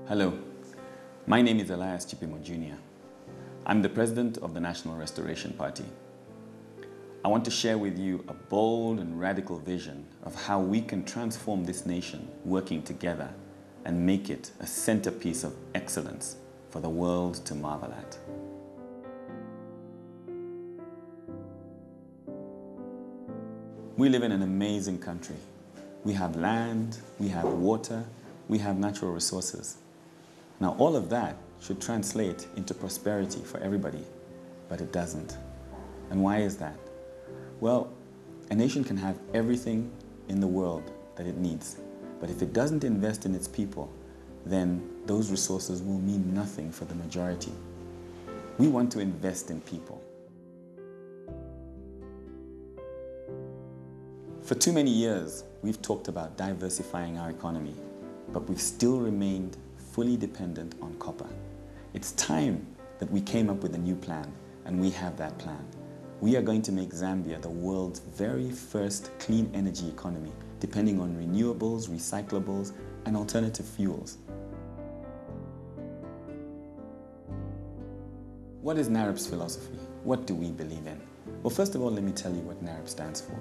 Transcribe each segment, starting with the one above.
Hello, my name is Elias Chipimo Jr. I'm the president of the National Restoration Party. I want to share with you a bold and radical vision of how we can transform this nation working together and make it a centerpiece of excellence for the world to marvel at. We live in an amazing country. We have land, we have water, we have natural resources. Now, all of that should translate into prosperity for everybody, but it doesn't. And why is that? Well, a nation can have everything in the world that it needs, but if it doesn't invest in its people, then those resources will mean nothing for the majority. We want to invest in people. For too many years, we've talked about diversifying our economy, but we've still remained fully dependent on copper. It's time that we came up with a new plan, and we have that plan. We are going to make Zambia the world's very first clean energy economy, depending on renewables, recyclables, and alternative fuels. What is NAREP's philosophy? What do we believe in? Well, first of all, let me tell you what NAREP stands for.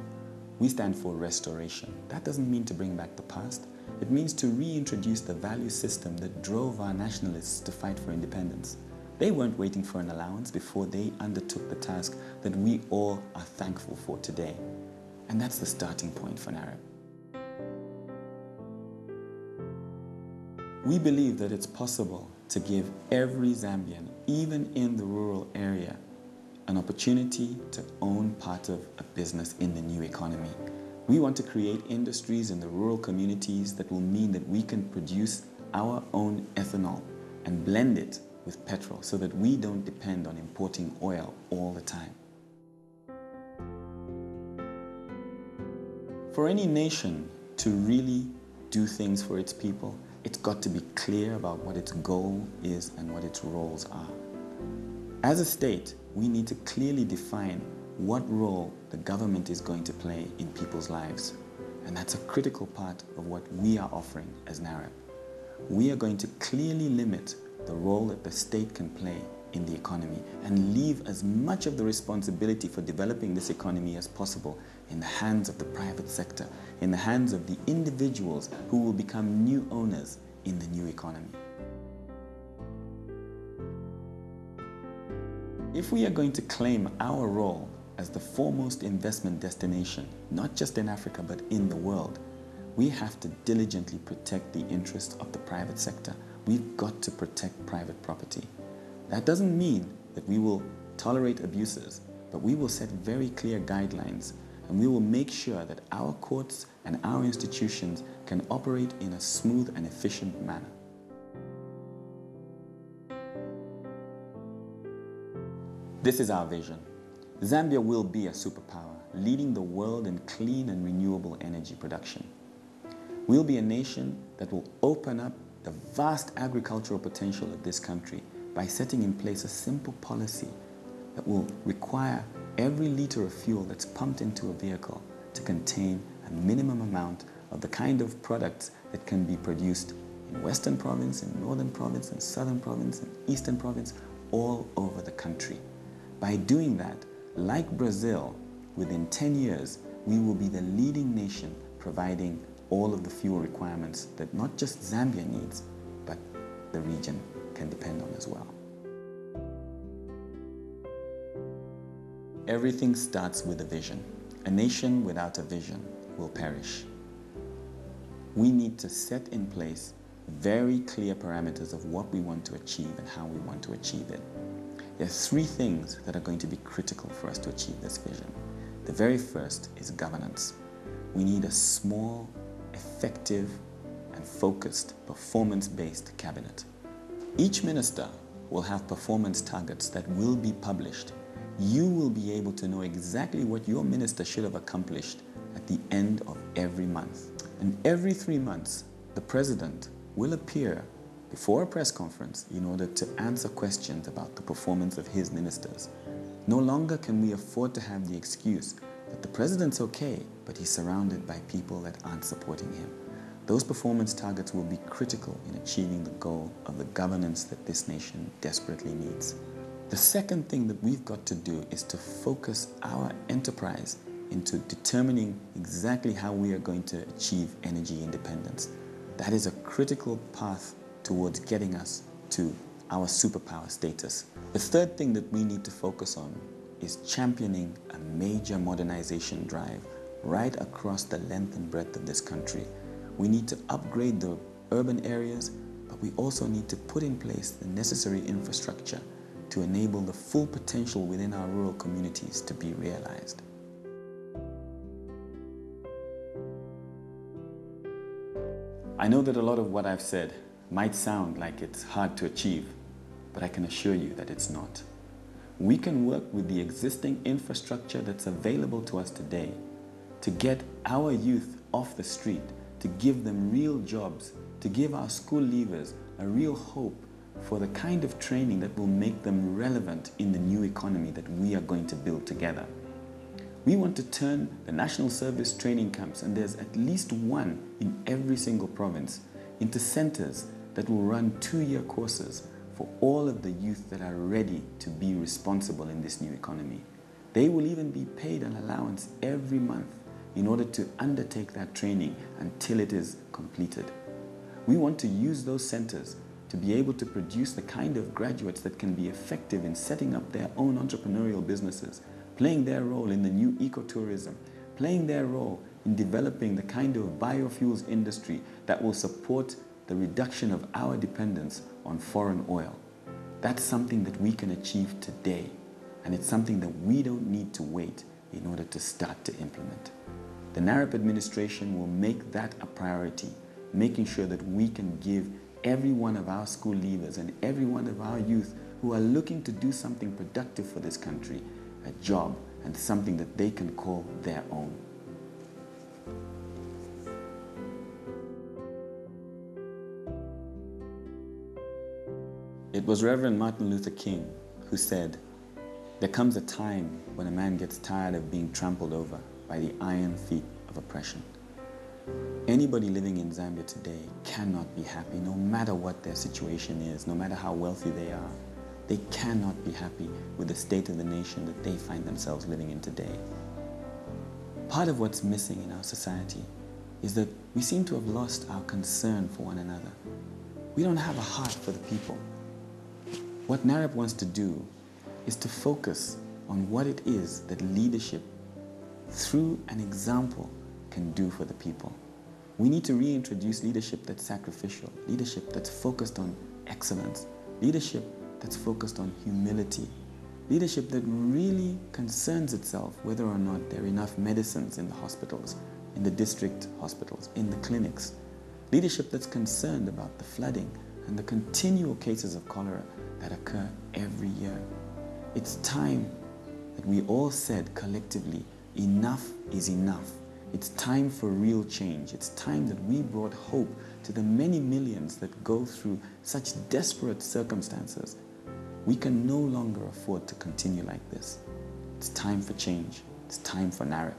We stand for restoration. That doesn't mean to bring back the past. It means to reintroduce the value system that drove our nationalists to fight for independence. They weren't waiting for an allowance before they undertook the task that we all are thankful for today. And that's the starting point for NAREP. We believe that it's possible to give every Zambian, even in the rural area, an opportunity to own part of a business in the new economy. We want to create industries in the rural communities that will mean that we can produce our own ethanol and blend it with petrol so that we don't depend on importing oil all the time. For any nation to really do things for its people, it's got to be clear about what its goal is and what its roles are. As a state, we need to clearly define what role the government is going to play in people's lives. And that's a critical part of what we are offering as NAREP. We are going to clearly limit the role that the state can play in the economy and leave as much of the responsibility for developing this economy as possible in the hands of the private sector, in the hands of the individuals who will become new owners in the new economy. If we are going to claim our role as the foremost investment destination, not just in Africa, but in the world, we have to diligently protect the interests of the private sector. We've got to protect private property. That doesn't mean that we will tolerate abuses, but we will set very clear guidelines, and we will make sure that our courts and our institutions can operate in a smooth and efficient manner. This is our vision. Zambia will be a superpower, leading the world in clean and renewable energy production. We'll be a nation that will open up the vast agricultural potential of this country by setting in place a simple policy that will require every liter of fuel that's pumped into a vehicle to contain a minimum amount of the kind of products that can be produced in Western Province, in Northern Province, in Southern Province, in Eastern Province, all over the country. By doing that, like Brazil, within 10 years, we will be the leading nation providing all of the fuel requirements that not just Zambia needs, but the region can depend on as well. Everything starts with a vision. A nation without a vision will perish. We need to set in place very clear parameters of what we want to achieve and how we want to achieve it. There are three things that are going to be critical for us to achieve this vision. The very first is governance. We need a small, effective, and focused, performance-based cabinet. Each minister will have performance targets that will be published. You will be able to know exactly what your minister should have accomplished at the end of every month. And every 3 months, the president will appear before a press conference in order to answer questions about the performance of his ministers. No longer can we afford to have the excuse that the president's okay, but he's surrounded by people that aren't supporting him. Those performance targets will be critical in achieving the goal of the governance that this nation desperately needs. The second thing that we've got to do is to focus our enterprise into determining exactly how we are going to achieve energy independence. That is a critical path towards getting us to our superpower status. The third thing that we need to focus on is championing a major modernization drive right across the length and breadth of this country. We need to upgrade the urban areas, but we also need to put in place the necessary infrastructure to enable the full potential within our rural communities to be realized. I know that a lot of what I've said might sound like it's hard to achieve, but I can assure you that it's not. We can work with the existing infrastructure that's available to us today to get our youth off the street, to give them real jobs, to give our school leavers a real hope for the kind of training that will make them relevant in the new economy that we are going to build together. We want to turn the national service training camps, and there's at least one in every single province, into centers that will run 2-year courses for all of the youth that are ready to be responsible in this new economy. They will even be paid an allowance every month in order to undertake that training until it is completed. We want to use those centers to be able to produce the kind of graduates that can be effective in setting up their own entrepreneurial businesses, playing their role in the new ecotourism, playing their role in developing the kind of biofuels industry that will support the reduction of our dependence on foreign oil. That's something that we can achieve today, and it's something that we don't need to wait in order to start to implement. The NAREP administration will make that a priority, making sure that we can give every one of our school leavers and every one of our youth who are looking to do something productive for this country a job and something that they can call their own. It was Reverend Martin Luther King who said, "There comes a time when a man gets tired of being trampled over by the iron feet of oppression." Anybody living in Zambia today cannot be happy, no matter what their situation is, no matter how wealthy they are. They cannot be happy with the state of the nation that they find themselves living in today. Part of what's missing in our society is that we seem to have lost our concern for one another. We don't have a heart for the people. What NAREP wants to do is to focus on what it is that leadership, through an example, can do for the people. We need to reintroduce leadership that's sacrificial, leadership that's focused on excellence, leadership that's focused on humility, leadership that really concerns itself whether or not there are enough medicines in the hospitals, in the district hospitals, in the clinics, leadership that's concerned about the flooding and the continual cases of cholera that occur every year. It's time that we all said collectively, enough is enough. It's time for real change. It's time that we brought hope to the many millions that go through such desperate circumstances. We can no longer afford to continue like this. It's time for change. It's time for NAREP.